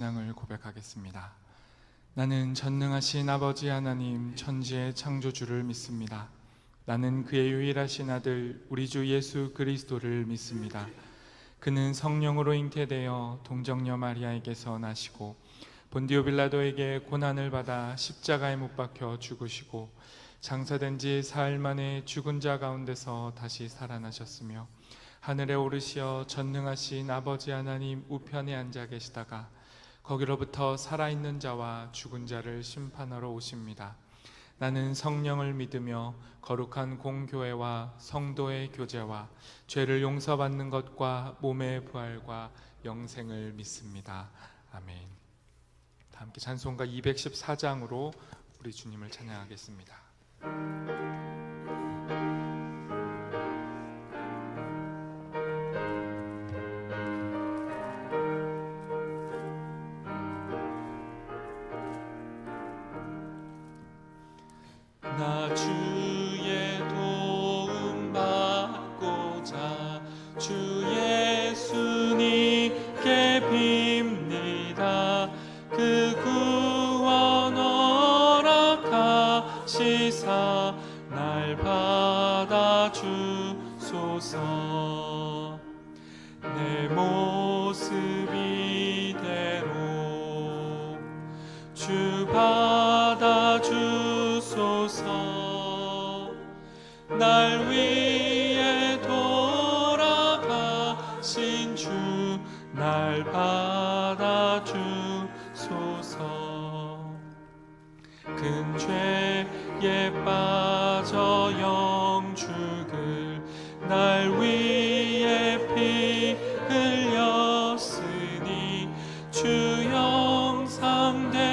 신앙을 고백하겠습니다. 나는 전능하신 아버지 하나님 천지의 창조주를 믿습니다. 나는 그의 유일하신 아들 우리 주 예수 그리스도를 믿습니다. 그는 성령으로 잉태되어 동정녀 마리아에게서 나시고 본디오 빌라도에게 고난을 받아 십자가에 못 박혀 죽으시고 장사된 지 사흘 만에 죽은 자 가운데서 다시 살아나셨으며 하늘에 오르시어 전능하신 아버지 하나님 우편에 앉아 계시다가 거기로부터 살아있는 자와 죽은 자를 심판하러 오십니다. 나는 성령을 믿으며 거룩한 공교회와 성도의 교제와 죄를 용서받는 것과 몸의 부활과 영생을 믿습니다. 아멘. 다 함께 찬송가 214장으로 우리 주님을 찬양하겠습니다. 나 주의 도움 받고자 주 예수님께 빕니다. 그 구원 허락하시사 날 받아주소서. 내 모습 이대로 주 받아주소서. 날 위해 돌아가신 주 날 받아주소서. 큰 죄에 빠져 영죽을 날 위해 피 흘렸으니 주 형상대로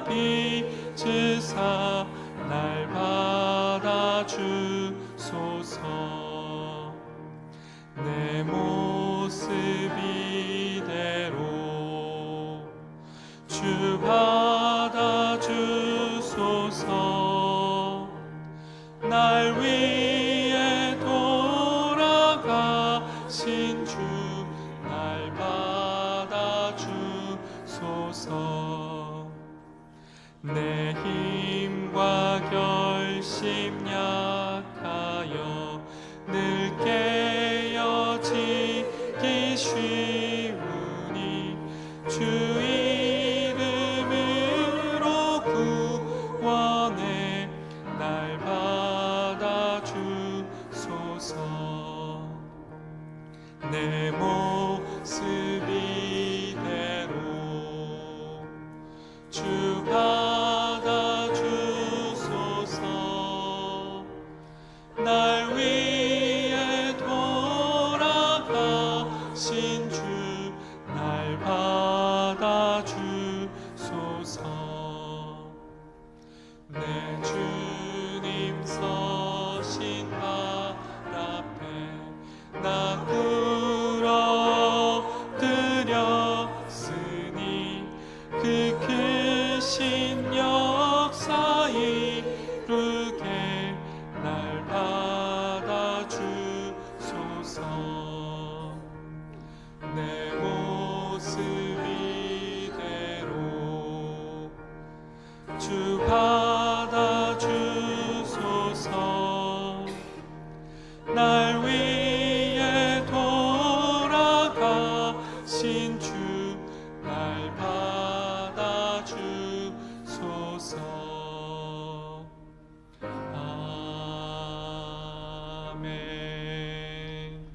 빚으사 날 받아주소서. 내 모습 이대로 주 받아주소서. 날 위해 돌아가신 주 날 받아주소서. 내 힘과 결심 약하여 늘 깨어지기 쉬우니 주 이름으로 구원해 날 받아주소서. 내 모습 이대로 주 받아주소서. 날 위해 돌아가신 주 날 받아주소서. 내 주님 서신 발 앞에 나 꿇어드렸으니 그 크신 역사 이루게 날 받아주소서. 내 모습 이대로 주 받아주소서. 날 위해 돌아가신 주 날 받아주소서. 아멘.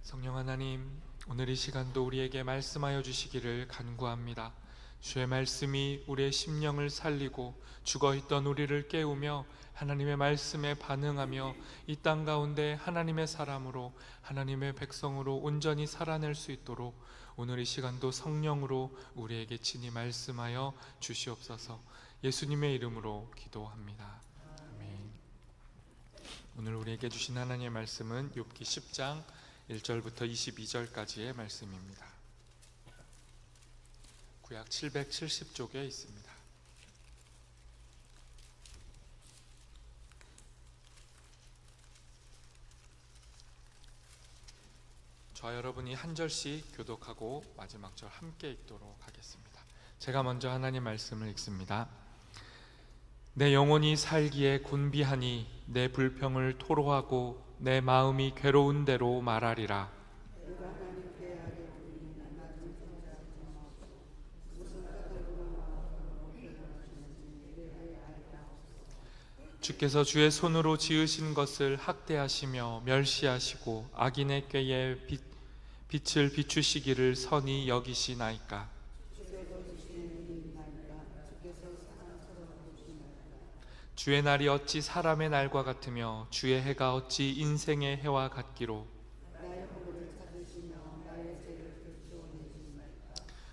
성령 하나님, 오늘 이 시간도 우리에게 말씀하여 주시기를 간구합니다. 주의 말씀이 우리의 심령을 살리고 죽어있던 우리를 깨우며 하나님의 말씀에 반응하며 이 땅 가운데 하나님의 사람으로 하나님의 백성으로 온전히 살아낼 수 있도록 오늘 이 시간도 성령으로 우리에게 친히 말씀하여 주시옵소서. 예수님의 이름으로 기도합니다. 아멘. 오늘 우리에게 주신 하나님의 말씀은 욥기 10장 1절부터 22절까지의 말씀입니다. 구약 770쪽에 있습니다. 저와 여러분이 한 절씩 교독하고 마지막 절 함께 읽도록 하겠습니다. 제가 먼저 하나님 말씀을 읽습니다. 내 영혼이 살기에 곤비하니 내 불평을 토로하고 내 마음이 괴로운 대로 말하리라. 주께서 주의 손으로 지으신 것을 학대하시며 멸시하시고 악인의 꾀에 빛을 비추시기를 선히 여기시나이까. 주의 날이 어찌 사람의 날과 같으며 주의 해가 어찌 인생의 해와 같기로.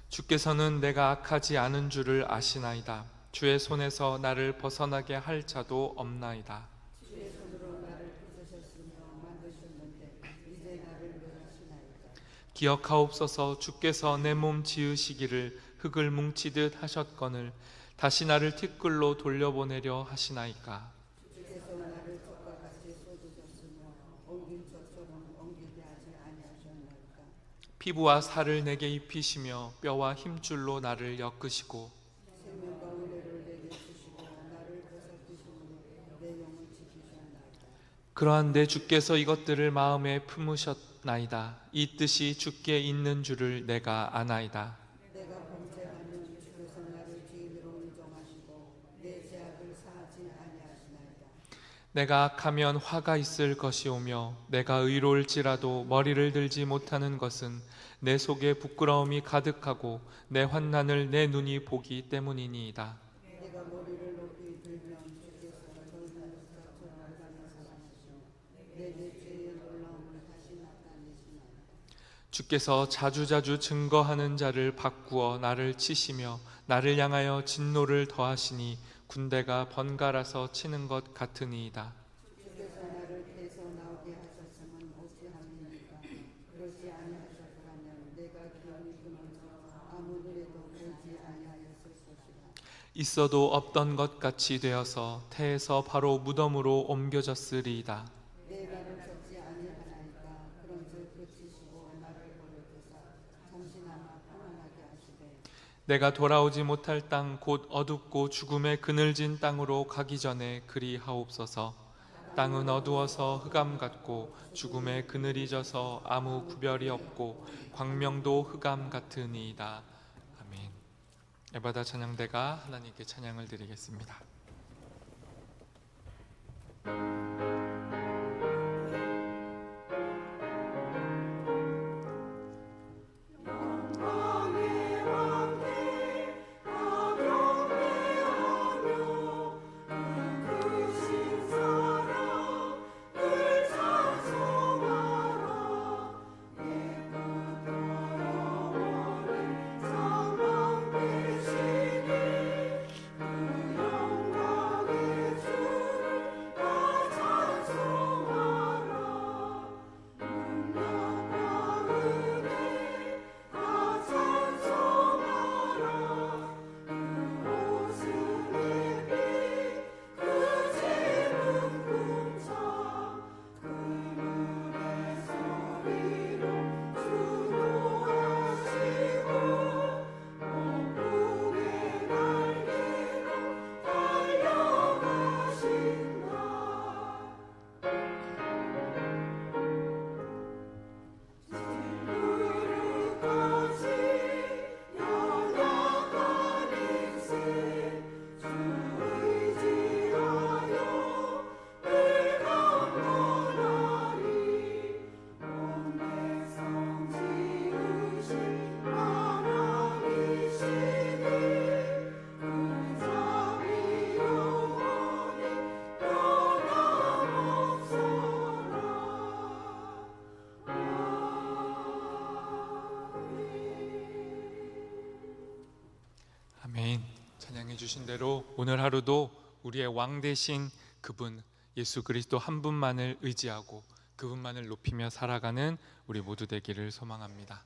주께서는 내가 악하지 않은 줄을 아시나이다. 주의 손에서 나를 벗어나게 할 자도 없나이다. 기억하옵소서. 주께서 내 몸 지으시기를 흙을 뭉치듯 하셨거늘 다시 나를 티끌로 돌려보내려 하시나이까. 피부와 살을 내게 입히시며 뼈와 힘줄로 나를 엮으시고 그러한데 주께서 이것들을 마음에 품으셨나이다. 이 뜻이 주께 있는 줄을 내가 아나이다. 내가 악하면 화가 있을 것이오며 내가 의로울지라도 머리를 들지 못하는 것은 내 속에 부끄러움이 가득하고 내 환난을 내 눈이 보기 때문이니이다. 주께서 자주자주 증거하는 자를 바꾸어 나를 치시며 나를 향하여 진노를 더하시니 군대가 번갈아서 치는 것 같으니이다. 있어도 없던 것 같이 되어서 태에서 바로 무덤으로 옮겨졌으리이다. 내가 돌아오지 못할 땅 곧 어둡고 죽음의 그늘진 땅으로 가기 전에 그리하옵소서. 땅은 어두워서 흑암 같고 죽음의 그늘이 져서 아무 구별이 없고 광명도 흑암 같으니이다. 아멘. 에바다 찬양대가 하나님께 찬양을 드리겠습니다. 아멘. 찬양해 주신 대로 오늘 하루도 우리의 왕 되신 그분 예수 그리스도 한 분만을 의지하고 그분만을 높이며 살아가는 우리 모두 되기를 소망합니다.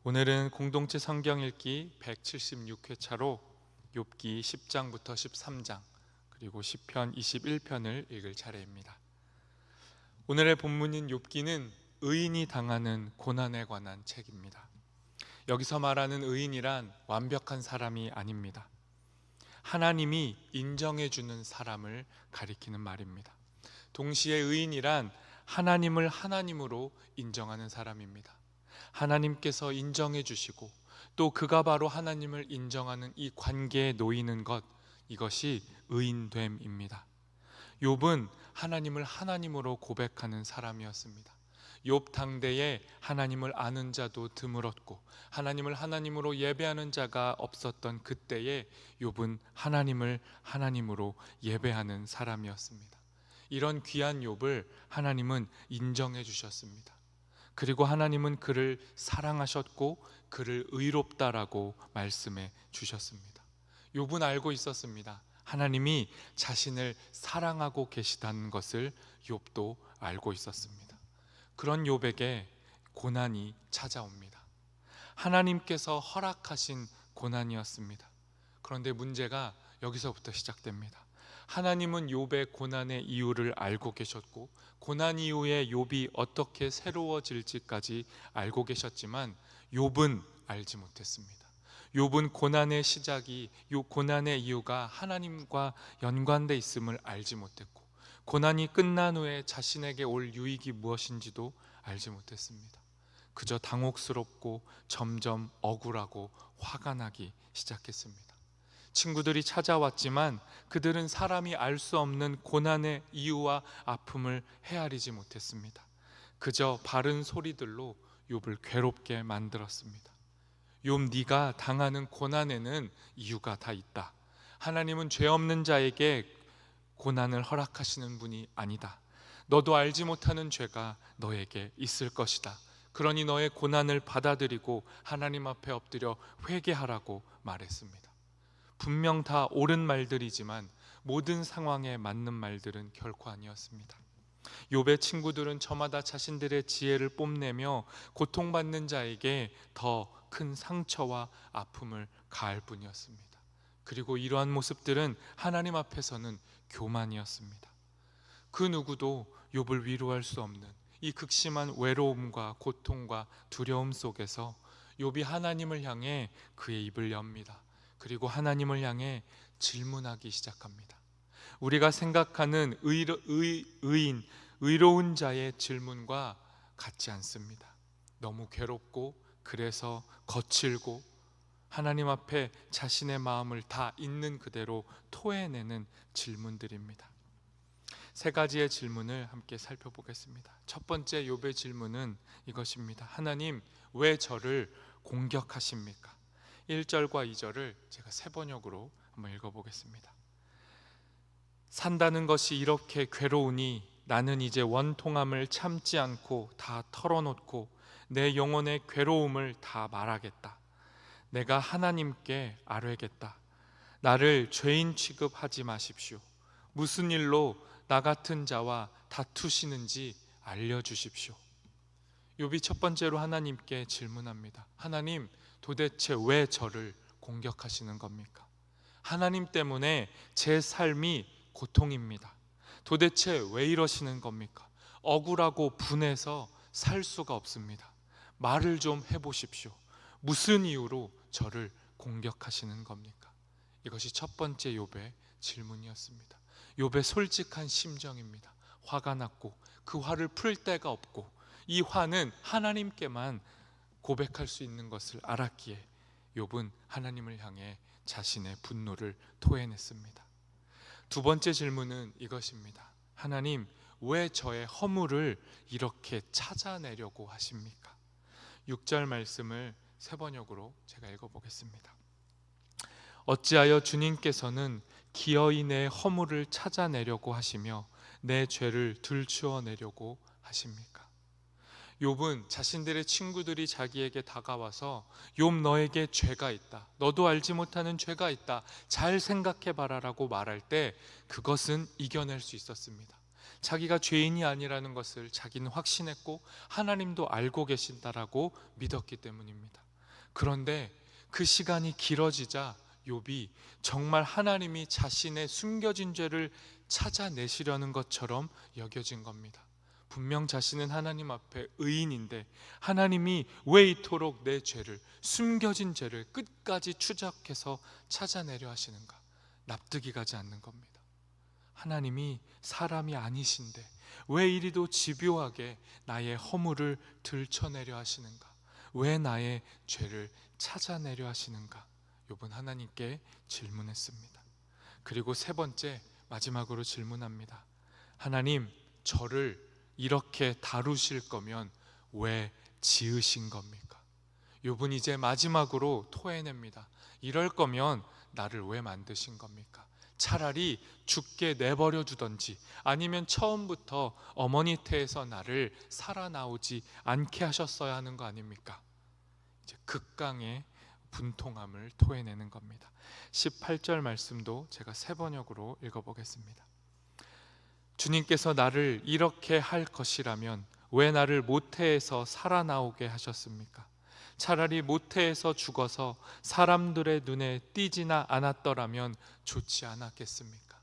오늘은 공동체 성경 읽기 176회차로 욥기 10장부터 13장 그리고 시편 21편을 읽을 차례입니다. 오늘의 본문인 욥기는 의인이 당하는 고난에 관한 책입니다. 여기서 말하는 의인이란 완벽한 사람이 아닙니다. 하나님이 인정해 주는 사람을 가리키는 말입니다. 동시에 의인이란 하나님을 하나님으로 인정하는 사람입니다. 하나님께서 인정해 주시고 또 그가 바로 하나님을 인정하는 이 관계에 놓이는 것, 이것이 의인됨입니다. 욥은 하나님을 하나님으로 고백하는 사람이었습니다. 욥 당대에 하나님을 아는 자도 드물었고 하나님을 하나님으로 예배하는 자가 없었던 그때에 욥은 하나님을 하나님으로 예배하는 사람이었습니다. 이런 귀한 욥을 하나님은 인정해 주셨습니다. 그리고 하나님은 그를 사랑하셨고 그를 의롭다라고 말씀해 주셨습니다. 욥은 알고 있었습니다. 하나님이 자신을 사랑하고 계시다는 것을 욥도 알고 있었습니다. 그런 욥에게 고난이 찾아옵니다. 하나님께서 허락하신 고난이었습니다. 그런데 문제가 여기서부터 시작됩니다. 하나님은 욥의 고난의 이유를 알고 계셨고 고난 이후에 욥이 어떻게 새로워질지까지 알고 계셨지만 욥은 알지 못했습니다. 욥은 고난의 시작이, 고난의 이유가 하나님과 연관돼 있음을 알지 못했고 고난이 끝난 후에 자신에게 올 유익이 무엇인지도 알지 못했습니다. 그저 당혹스럽고 점점 억울하고 화가 나기 시작했습니다. 친구들이 찾아왔지만 그들은 사람이 알 수 없는 고난의 이유와 아픔을 헤아리지 못했습니다. 그저 바른 소리들로 욥을 괴롭게 만들었습니다. 욥, 네가 당하는 고난에는 이유가 다 있다. 하나님은 죄 없는 자에게 고난을 허락하시는 분이 아니다. 너도 알지 못하는 죄가 너에게 있을 것이다. 그러니 너의 고난을 받아들이고 하나님 앞에 엎드려 회개하라고 말했습니다. 분명 다 옳은 말들이지만 모든 상황에 맞는 말들은 결코 아니었습니다. 욥의 친구들은 저마다 자신들의 지혜를 뽐내며 고통받는 자에게 더 큰 상처와 아픔을 가할 뿐이었습니다. 그리고 이러한 모습들은 하나님 앞에서는 교만이었습니다. 그 누구도 욥을 위로할 수 없는 이 극심한 외로움과 고통과 두려움 속에서 욥이 하나님을 향해 그의 입을 엽니다. 그리고 하나님을 향해 질문하기 시작합니다. 우리가 생각하는 의로운 자의 질문과 같지 않습니다. 너무 괴롭고 그래서 거칠고 하나님 앞에 자신의 마음을 다 있는 그대로 토해내는 질문들입니다. 세 가지의 질문을 함께 살펴보겠습니다. 첫 번째 욥의 질문은 이것입니다. 하나님, 왜 저를 공격하십니까? 1절과 2절을 제가 세 번역으로 한번 읽어보겠습니다. 산다는 것이 이렇게 괴로우니 나는 이제 원통함을 참지 않고 다 털어놓고 내 영혼의 괴로움을 다 말하겠다. 내가 하나님께 아뢰겠다. 나를 죄인 취급하지 마십시오. 무슨 일로 나 같은 자와 다투시는지 알려주십시오. 욥이 첫 번째로 하나님께 질문합니다. 하나님, 도대체 왜 저를 공격하시는 겁니까? 하나님 때문에 제 삶이 고통입니다. 도대체 왜 이러시는 겁니까? 억울하고 분해서 살 수가 없습니다. 말을 좀 해보십시오. 무슨 이유로 저를 공격하시는 겁니까? 이것이 첫 번째 욥의 질문이었습니다. 욥의 솔직한 심정입니다. 화가 났고 그 화를 풀 데가 없고 이 화는 하나님께만 고백할 수 있는 것을 알았기에 욥은 하나님을 향해 자신의 분노를 토해냈습니다. 두 번째 질문은 이것입니다. 하나님, 왜 저의 허물을 이렇게 찾아내려고 하십니까? 6절 말씀을 세 번역으로 제가 읽어보겠습니다. 어찌하여 주님께서는 기어이 내 허물을 찾아내려고 하시며 내 죄를 들추어내려고 하십니까? 욥은 자신들의 친구들이 자기에게 다가와서 욥, 너에게 죄가 있다. 너도 알지 못하는 죄가 있다. 잘 생각해봐라 라고 말할 때 그것은 이겨낼 수 있었습니다. 자기가 죄인이 아니라는 것을 자기는 확신했고 하나님도 알고 계신다라고 믿었기 때문입니다. 그런데 그 시간이 길어지자 욥이 정말 하나님이 자신의 숨겨진 죄를 찾아내시려는 것처럼 여겨진 겁니다. 분명 자신은 하나님 앞에 의인인데 하나님이 왜 이토록 내 죄를, 숨겨진 죄를 끝까지 추적해서 찾아내려 하시는가? 납득이 가지 않는 겁니다. 하나님이 사람이 아니신데 왜 이리도 집요하게 나의 허물을 들춰내려 하시는가? 왜 나의 죄를 찾아내려 하시는가? 욥은 하나님께 질문했습니다. 그리고 세 번째, 마지막으로 질문합니다. 하나님, 저를 이렇게 다루실 거면 왜 지으신 겁니까? 욥은 이제 마지막으로 토해냅니다. 이럴 거면 나를 왜 만드신 겁니까? 차라리 죽게 내버려 두던지 아니면 처음부터 어머니 태에서 나를 살아나오지 않게 하셨어야 하는 거 아닙니까? 이제 극강의 분통함을 토해내는 겁니다. 18절 말씀도 제가 세 번역으로 읽어보겠습니다. 주님께서 나를 이렇게 할 것이라면 왜 나를 모태에서 살아나오게 하셨습니까? 차라리 모태에서 죽어서 사람들의 눈에 띄지나 않았더라면 좋지 않았겠습니까?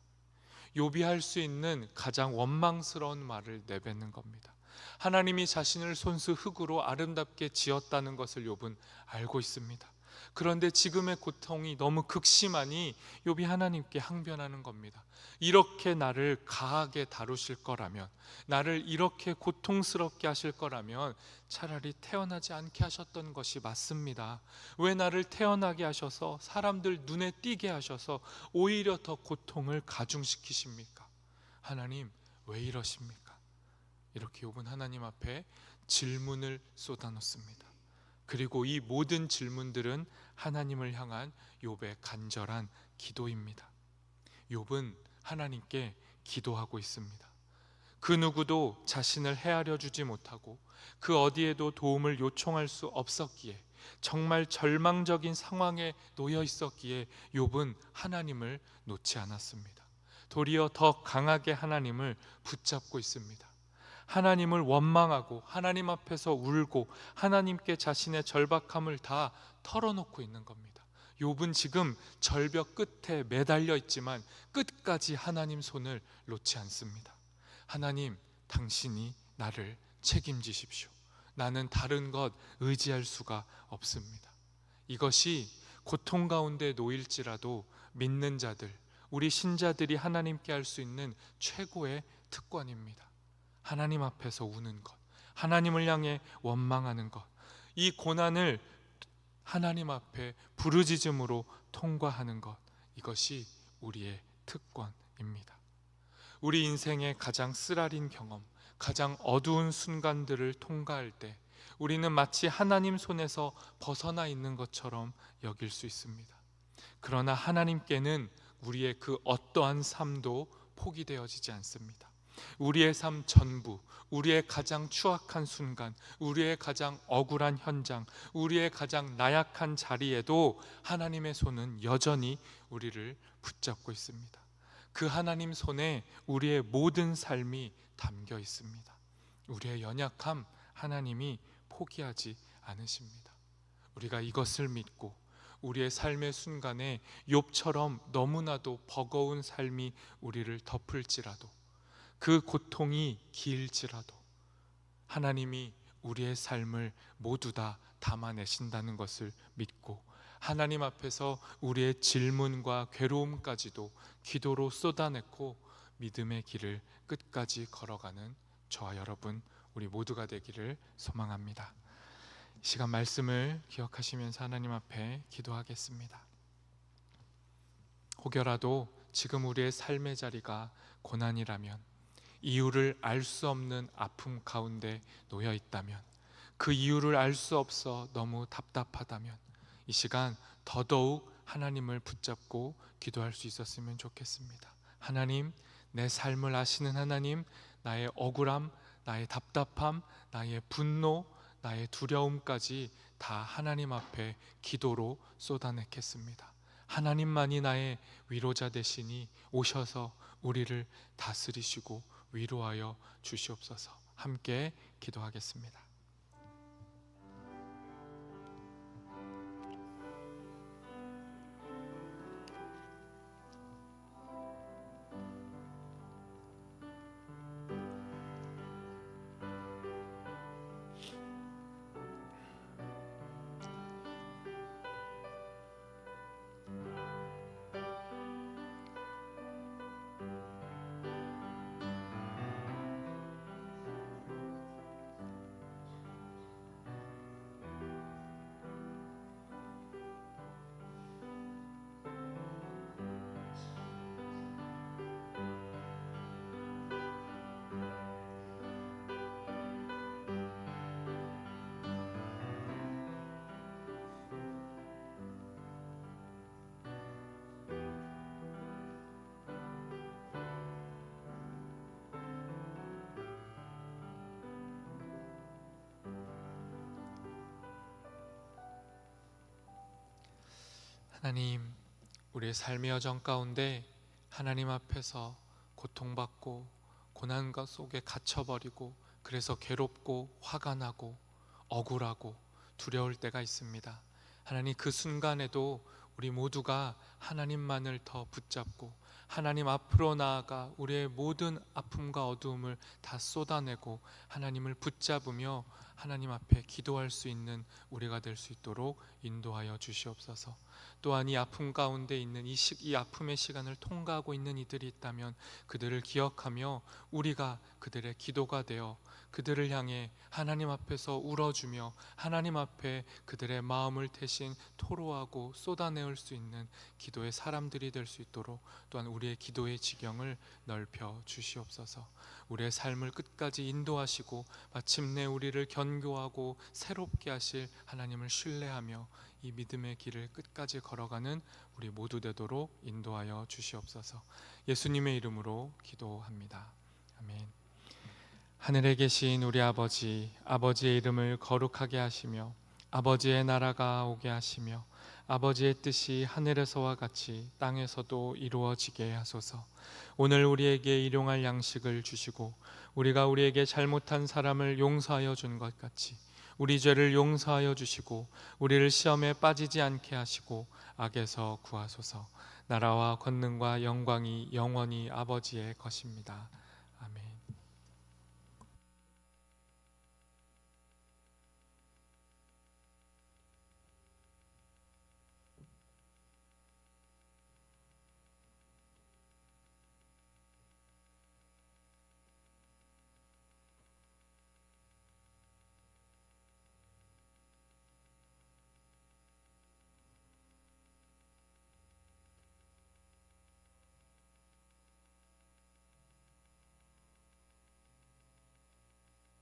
욥이 할 수 있는 가장 원망스러운 말을 내뱉는 겁니다. 하나님이 자신을 손수 흙으로 아름답게 지었다는 것을 욥은 알고 있습니다. 그런데 지금의 고통이 너무 극심하니 욥이 하나님께 항변하는 겁니다. 이렇게 나를 가하게 다루실 거라면, 나를 이렇게 고통스럽게 하실 거라면 차라리 태어나지 않게 하셨던 것이 맞습니다. 왜 나를 태어나게 하셔서 사람들 눈에 띄게 하셔서 오히려 더 고통을 가중시키십니까? 하나님, 왜 이러십니까? 이렇게 욥은 하나님 앞에 질문을 쏟아놓습니다. 그리고 이 모든 질문들은 하나님을 향한 욥의 간절한 기도입니다. 욥은 하나님께 기도하고 있습니다. 그 누구도 자신을 헤아려 주지 못하고 그 어디에도 도움을 요청할 수 없었기에, 정말 절망적인 상황에 놓여 있었기에 욥은 하나님을 놓지 않았습니다. 도리어 더 강하게 하나님을 붙잡고 있습니다. 하나님을 원망하고 하나님 앞에서 울고 하나님께 자신의 절박함을 다 털어놓고 있는 겁니다. 욥은 지금 절벽 끝에 매달려 있지만 끝까지 하나님 손을 놓지 않습니다. 하나님, 당신이 나를 책임지십시오. 나는 다른 것 의지할 수가 없습니다. 이것이 고통 가운데 놓일지라도 믿는 자들, 우리 신자들이 하나님께 할 수 있는 최고의 특권입니다. 하나님 앞에서 우는 것, 하나님을 향해 원망하는 것, 이 고난을 하나님 앞에 부르짖음으로 통과하는 것, 이것이 우리의 특권입니다. 우리 인생의 가장 쓰라린 경험, 가장 어두운 순간들을 통과할 때 우리는 마치 하나님 손에서 벗어나 있는 것처럼 여길 수 있습니다. 그러나 하나님께는 우리의 그 어떠한 삶도 포기되어지지 않습니다. 우리의 삶 전부, 우리의 가장 추악한 순간, 우리의 가장 억울한 현장, 우리의 가장 나약한 자리에도 하나님의 손은 여전히 우리를 붙잡고 있습니다. 그 하나님 손에 우리의 모든 삶이 담겨 있습니다. 우리의 연약함 하나님이 포기하지 않으십니다. 우리가 이것을 믿고 우리의 삶의 순간에 욥처럼 너무나도 버거운 삶이 우리를 덮을지라도, 그 고통이 길지라도 하나님이 우리의 삶을 모두 다 담아내신다는 것을 믿고 하나님 앞에서 우리의 질문과 괴로움까지도 기도로 쏟아내고 믿음의 길을 끝까지 걸어가는 저와 여러분, 우리 모두가 되기를 소망합니다. 이 시간 말씀을 기억하시면서 하나님 앞에 기도하겠습니다. 혹여라도 지금 우리의 삶의 자리가 고난이라면, 이유를 알 수 없는 아픔 가운데 놓여 있다면, 그 이유를 알 수 없어 너무 답답하다면 이 시간 더더욱 하나님을 붙잡고 기도할 수 있었으면 좋겠습니다. 하나님, 내 삶을 아시는 하나님, 나의 억울함, 나의 답답함, 나의 분노, 나의 두려움까지 다 하나님 앞에 기도로 쏟아내겠습니다. 하나님만이 나의 위로자 되시니 오셔서 우리를 다스리시고 위로하여 주시옵소서. 함께 기도하겠습니다. 하나님, 우리의 삶의 여정 가운데 하나님 앞에서 고통받고 고난과 속에 갇혀버리고 그래서 괴롭고 화가 나고 억울하고 두려울 때가 있습니다. 하나님, 그 순간에도 우리 모두가 하나님만을 더 붙잡고 하나님 앞으로 나아가 우리의 모든 아픔과 어두움을 다 쏟아내고 하나님을 붙잡으며 하나님 앞에 기도할 수 있는 우리가 될 수 있도록 인도하여 주시옵소서. 또한 이 아픔 가운데 있는 이 아픔의 시간을 통과하고 있는 이들이 있다면 그들을 기억하며 우리가 그들의 기도가 되어 그들을 향해 하나님 앞에서 울어주며 하나님 앞에 그들의 마음을 대신 토로하고 쏟아내올 수 있는 기도의 사람들이 될 수 있도록 또한 우리의 기도의 지경을 넓혀 주시옵소서. 우리의 삶을 끝까지 인도하시고 마침내 우리를 견고하고 새롭게 하실 하나님을 신뢰하며 이 믿음의 길을 끝까지 걸어가는 우리 모두 되도록 인도하여 주시옵소서. 예수님의 이름으로 기도합니다. 아멘. 하늘에 계신 우리 아버지, 아버지의 이름을 거룩하게 하시며 아버지의 나라가 오게 하시며 아버지의 뜻이 하늘에서와 같이 땅에서도 이루어지게 하소서. 오늘 우리에게 일용할 양식을 주시고 우리가 우리에게 잘못한 사람을 용서하여 준 것 같이 우리 죄를 용서하여 주시고 우리를 시험에 빠지지 않게 하시고 악에서 구하소서. 나라와 권능과 영광이 영원히 아버지의 것입니다. 아멘.